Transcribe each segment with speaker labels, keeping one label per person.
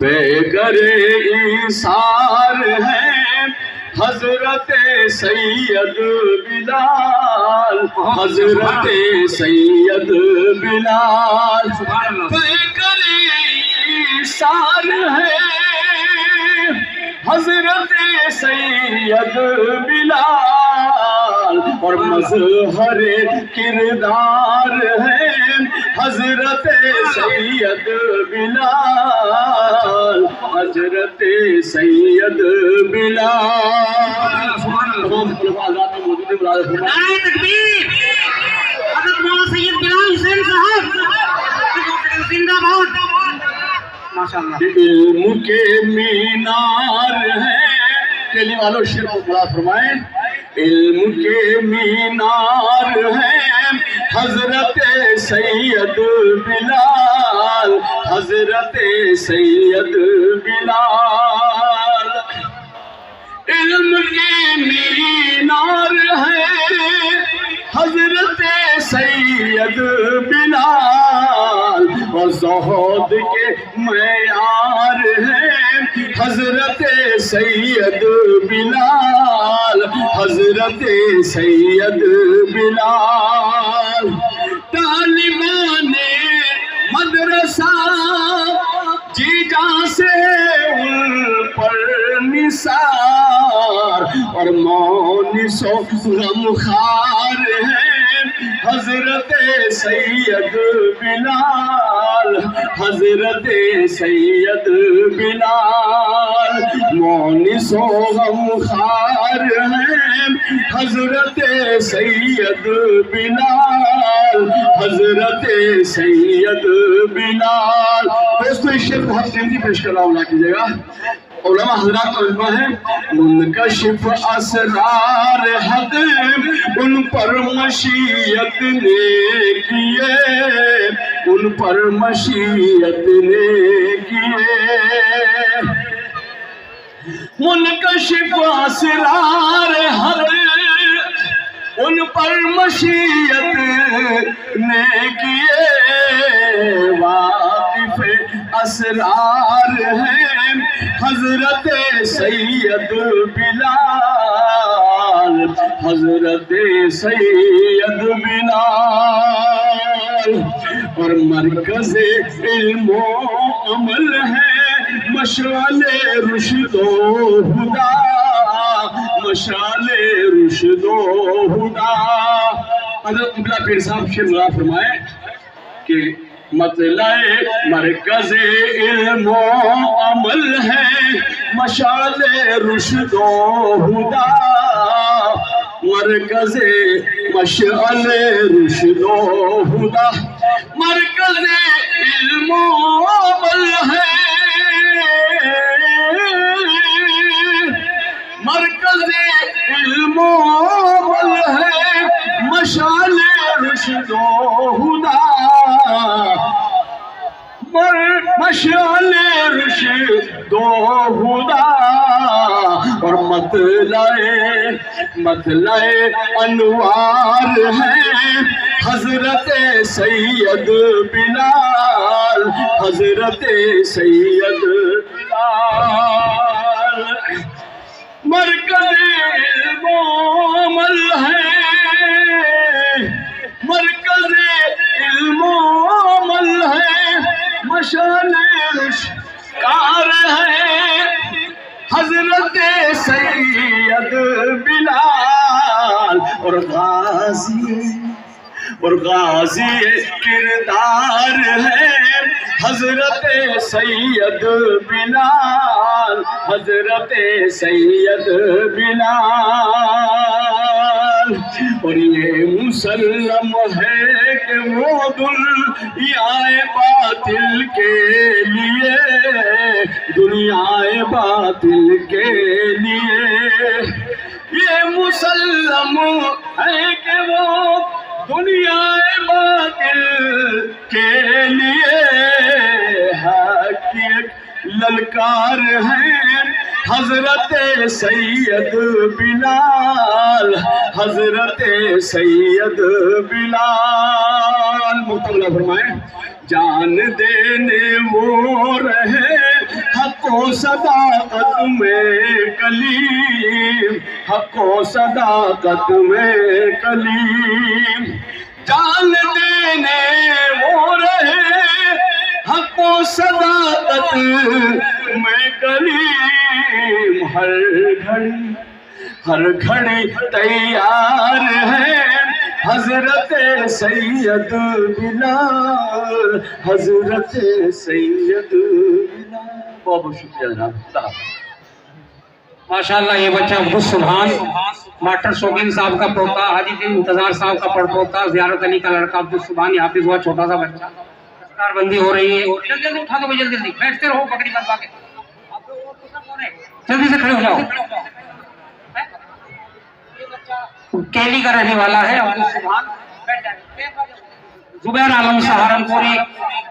Speaker 1: बेगरे ईसार है हजरत सैयद बिलाल, हजरत सैयद बिलाल। बेगरे ईसार है हजरत सैयद बिलाल, और मज़हर किरदार है हजरत सैयद बिलाल, हजरत सैयद बिलाल।
Speaker 2: नारे तकबीर। हज़रत मौलाना सैयद बिलाल हुसैन साहब जिंदाबाद। माशाअल्लाह।
Speaker 1: इल्म के मीनार है, केली वालों शेर को बड़ा फरमाए। इल्म के मीनार है हजरत सैयद बिलाल, हजरत सैयद बिलाल। इल्म के मीनार है हजरत सैयद बिलाल, और ज़ुहद के मयार है हजरत सैयद बिलाल, हजरत सैयद बिलाल। तालिबाने मदरसा जीजा से उन पर निसार, और मौनिसो गमखार है हजरत सैयद बिलाल, हजरत सैयद बिलाल। मौनिसो गमखार है हजरत सैयद बिलाल, हजरत सैयद बिलाल। दोस्तों इस शेर बहुत तेजी पेश कर रहा हूँ, कीजिएगा। उलमा हजरात का मजमा है, मुनकशिफ असरार हक उन पर मशीयत ने किए, उन पर मशीयत ने किए। मुनकशिफ असरार हक उन पर मशीयत ने किए, वाकिफ असरार है हजरत सैयद बिलाल, हजरत सैयद बिलाल। और मरकज़े इल्मो अमल है मशाले रुशदो हुदा, मशाले रुशदो हुदा। हज़रत क़िबला पीर साहब शेर फरमाए कि मतलाए मरकज़े इल्मो अमल है मशाले रुशदो हुदा, मरकज़े मशाले रुशदो हुदा। मरकज़े इल्मो अमल है, मरकज़े इल्मो अमल है मशाले रुशदो हुदा, मशाले रुशदो हुदा। और मतलाए अनवार है हजरत सैयद बिलाल, हजरत सैयद बिलाल। मरकज़े इल्मो अमल है, मरकज़े इल्मो अमल है मशाले रुशकार है हजरत सैयद बिलाल। और गाजी किरदार है हजरत सैयद बिलाल, हजरत सैयद बिलाल। और ये मुसल्लम है कि वो दुनियाए बातिल के लिए, दुनियाए बातिल के लिए। ये मुसल्लम है कि वो दुनियाए बातिल के लिए हकीक ललकार है हजरत सैयद बिलाल, हजरत सैयद बिलाल। मुतल्ला फरमाए जान देने वो रहे हको सदाकत में कलीम, हको सदाकत में कलीम, जान देने वो रहे हको सदाकत में कलीम। हर घड़ी तैयार है हजरत सैयद बिलाल, हजरत सैयद बिलाल। बहुत बहुत शुक्रिया जनाब।
Speaker 2: माशाल्लाह, ये बच्चा अब्दुल सुभान मास्टर शौकीन साहब का पोता, हाजी दिन इंतजार साहब का पड़पोता, ज़ियारत अली का लड़का अब्दुल सुभान हाफिज हुआ, छोटा सा बच्चा। दस्तारबंदी हो रही है, जल्दी जल्दी उठा दो भाई, जल्दी जल्दी बैठते रहो पकड़ी बंधवा के, जल्दी से खड़े हो जाओ। कैली का रहने वाला है अब्दुल सुभान। जुबैर आलम सहारनपुरी,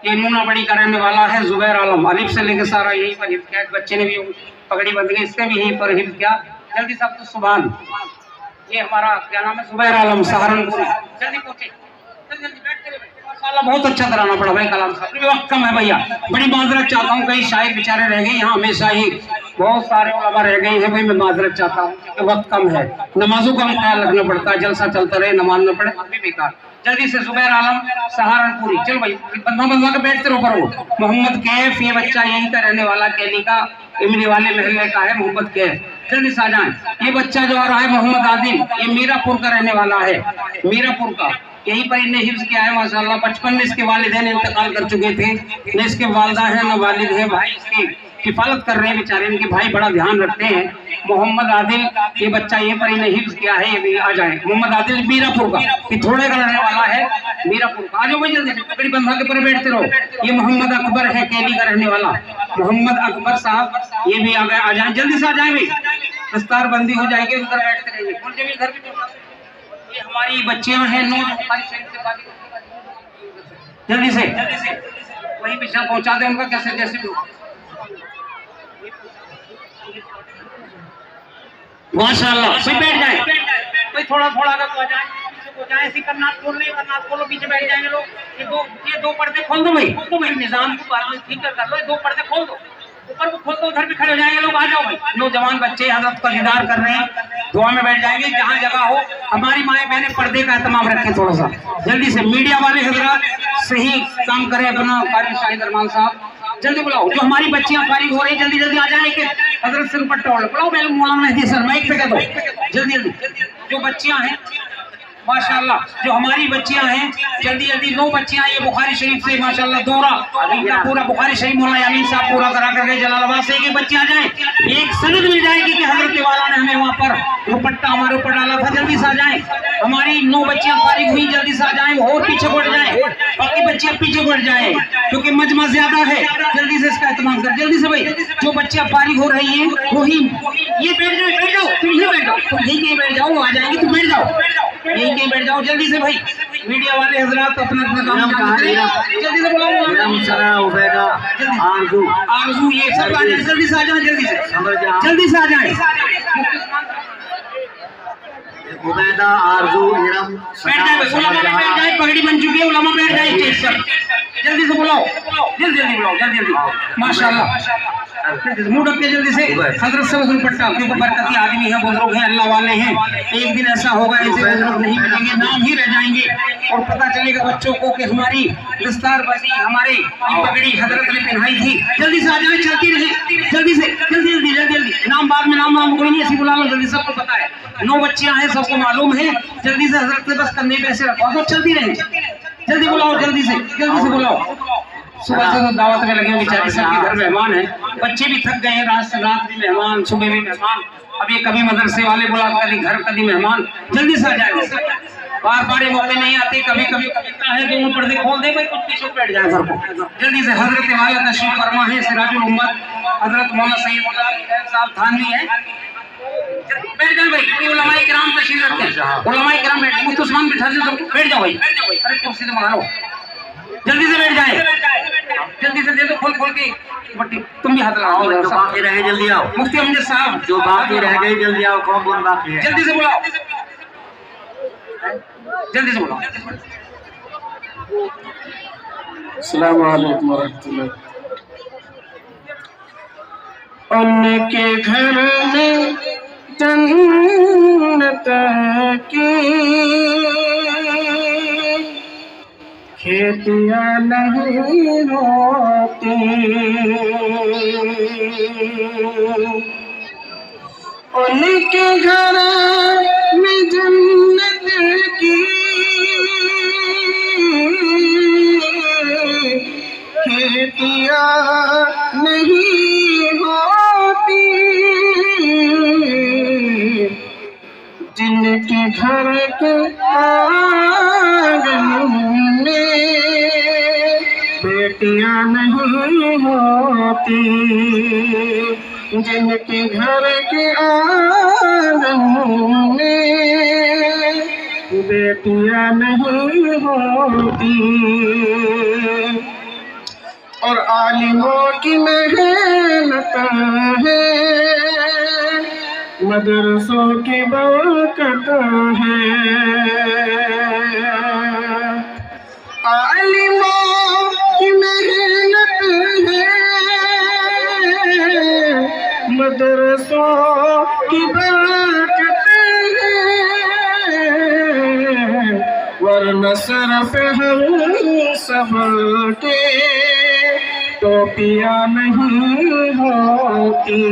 Speaker 2: ये नूना बड़ी का रहने वाला है जुबैर आलम, अलिफ से लेकर सारा यहीं पर हिफ्ज़ किया। बच्चे ने भी पगड़ी बंध गई, इसने भी यहीं पर हिफ्ज़ किया। जल्दी से अब्दुल सुभान, ये हमारा क्या नाम है, जुबैर आलम सहारनपुरी, जल्दी पहुंचे, जल्दी जल्दी बैठ के। माशाल्लाह बहुत अच्छा कराना पड़ा भाई कलाम साहब, वक्त कम है भैया, बड़ी माजरत चाहता हूँ, कई शायर बेचारे रह गए यहाँ, हमेशा ही बहुत सारे उलमा रह गए हैं भाई, मैं माजरत चाहता हूँ क्योंकि वक्त कम है, नमाजों का भी ख्याल रखना पड़ता है, जलसा चलता रहे, नमाज न पड़े अभी बेकार। जल्दी से जुबैर आलम सहारनपुरी, चल भाई बंधा बंधवा के बैठते रहो करो। मोहम्मद कैफ, ये बच्चा यहीं का रहने वाला, कैली का, इमली वाले महल्ले का है मोहम्मद कैफ, जल्दी से आ जाए। ये बच्चा जो आ रहा है मोहम्मद आदिल, ये मीरापुर का रहने वाला है, मीरापुर का, यहीं पर इन्हें हिफ्ज़ किया है माशाल्लाह। बचपन में इसके वालिदैन इंतकाल कर चुके थे, न इसके वालदा है न वालिद है, भाई इसकी किफालत कर रहे हैं बेचारे, इनके भाई बड़ा ध्यान रखते हैं। मोहम्मद आदिल, ये बच्चा यहीं पर इन्हें हिफ्ज़ किया है, ये भी आ जाए। मोहम्मद आदिल मीरापुर का, ये थोड़े का रहने वाला है, मीरापुर का, आ जाओ भाई जल्दी से, पकड़ी बंधा के पर बैठते रहो। ये मोहम्मद अकबर है, कैली का रहने वाला, मोहम्मद अकबर साहब, ये भी आ गए, आ जाए, जल्दी से आ जाए भाई, दस्तार बंदी हो जाएगी, उधर बैठते रहेंगे। घर भी ये हमारी बच्चियां हैं, जल्दी से वही पीछा पहुंचा दे उनका, कैसे जैसे भी। माशाल्लाह, कोई बैठ जाए, कोई थोड़ा थोड़ा अगर हो जाए, हो जाए, ऐसी करनाथ खोल ले, करनाथ खोलो, पीछे बैठ जाएंगे लोग। ये दो पर्दे खोल दो भाई, निजाम को बाद में ठीक कर लो, ये दो पर्दे खोल दो, ऊपर को खोल दो, उधर भी खड़े हो जाएंगे लोग, आ जाओ भाई। नौजवान बच्चे हज़रत का दीदार कर रहे हैं, दुआ में बैठ जाएंगे, जहाँ जगह हो। हमारी माएँ बहनें पर्दे का एहतमाम रखें थोड़ा सा, जल्दी से। मीडिया वाले हजरात सही काम करें अपना, कारी शाहिद अरमान साहब जल्दी बुलाओ। जो हमारी बच्चियां फारिग हो रही, जल्दी जल्दी आ जाए, कि हजरत से दुपट्टा बुलाओ, मौलाना मेहदी सर माइक पे कह दो, जल्दी जल्दी। जो बच्चियां हैं माशाल्लाह, जो हमारी बच्चियां हैं, जल्दी जल्दी, 9 बच्चियां, ये बुखारी शरीफ से माशाल्लाह दौरा पूरा बुखारी शरीफ मौलाना यामीन साहब पूरा करा कर गए जलालाबाद से। एक बच्चे आ जाए, एक सनद मिल जाएगी कि हजरत वाला ने हमें वहाँ पर दुपट्टा हमारे ऊपर डाला था, जल्दी से आ जाए। हमारी 9 बच्चियां फारिग हुई, जल्दी से आ जाए, और पीछे बढ़ जाए, बाकी बच्चियां पीछे बढ़ जाए क्योंकि मजमा ज्यादा है, जल्दी से इसका एहतमाम कर, जल्दी से भाई। जो बच्चियां फारिग हो रही है वही, ये बैठ जाओ, तुम यहीं बैठ जाओ, तुम यहीं कहीं बैठ जाओ, आ जाएंगे, तुम बैठ जाओ, यहीं कहीं बैठ जाओ, जल्दी से भाई। मीडिया वाले हजरात अपना अपना काम करें, जल्दी से बुलाओ, आरजू ये सब आ जाए, जल्दी से आ जाए, जल्दी से आ जाए।
Speaker 3: उबैदा, आरजू, इरम,
Speaker 2: बैठ जाए, पगड़ी बन चुकी है, उलमा बैठ जाए स्टेज पर, जल्दी से बुलाओ, जल्दी जल्दी बुलाओ, जल्दी जल्दी। माशाल्लाह, मुंह ढक के जल्दी से। हजरत से दुपट्टा, क्योंकि बरकती आदमी है, बुजुर्ग हैं, अल्लाह वाले हैं, एक दिन ऐसा होगा ऐसे बुजुर्ग नहीं मिलेंगे, नाम ही रह जाएंगे, और पता चलेगा बच्चों को कि हमारी दस्तार बंदी, हमारी पगड़ी हजरत ने पहनाई थी। जल्दी से आ जाए, चलती रहे, जल्दी से, जल्दी जल्दी जल्दी जल्दी। नाम बाद में, नाम कोई नहीं, ऐसी बुला लो जल्दी, सबको पता है, 9 बच्चियां हैं, सबको मालूम है, जल्दी से हजरत से बस कंधे पे ऐसे रखो, तो चलती रहे, जल्दी बुलाओ, जल्दी से बुलाओ। सुबह से तो दावत में लगे बेचारे, सबके घर मेहमान है, बच्चे भी थक गए हैं, रात भी मेहमान, सुबह भी मेहमान, अब ये कभी मदरसे वाले बुला, कभी घर, कभी मेहमान, जल्दी से आ जाए। बार बार ये मौके नहीं आते, कभी कभी कहता है दोनों पर्दे खोल दे भाई, कुछ पीछे बैठ जाए घर को, जल्दी से। हजरत वाला तशरीफ फरमा है, सिराजुल उम्मत हजरत मौलाना सैयद साहब थानवी है, बैठ जाए भाई। उलमाए किराम तशरीफ रखते हैं, उलमाए किराम बैठ, मुस्तमान बिठा दे, बैठ जाओ भाई, अरे कुर्सी से मंगा लो, जल्दी से बैठ जाए, जल्दी से दे दो, खोल के बट्टी, तुम भी हाथ लगाओ,
Speaker 3: जो बाकी रह गए जल्दी आओ,
Speaker 2: मुफ्ती अहमद साहब,
Speaker 3: जो बाकी रह गए जल्दी आओ, कौन बाकी है,
Speaker 2: जल्दी से बुलाओ, जल्दी से बुलाओ।
Speaker 1: अस्सलाम वालेकुम वरहमतुल्लाह। उनके घर में जन्नत की खेतियाँ नहीं होती, उनके घर में जन्नत की खेतियाँ नहीं होती, जिनके घर के आंगन में बेटियां नहीं होती, जिनके घर के आंगन में बेटियां नहीं होती। और आलिमों की मेहनत है, मदरसों की बरकत है, आलिमों की मेहनत है, मदरसों की बरकत है, वरना सिर्फ हम सब के टोपियाँ नहीं होती।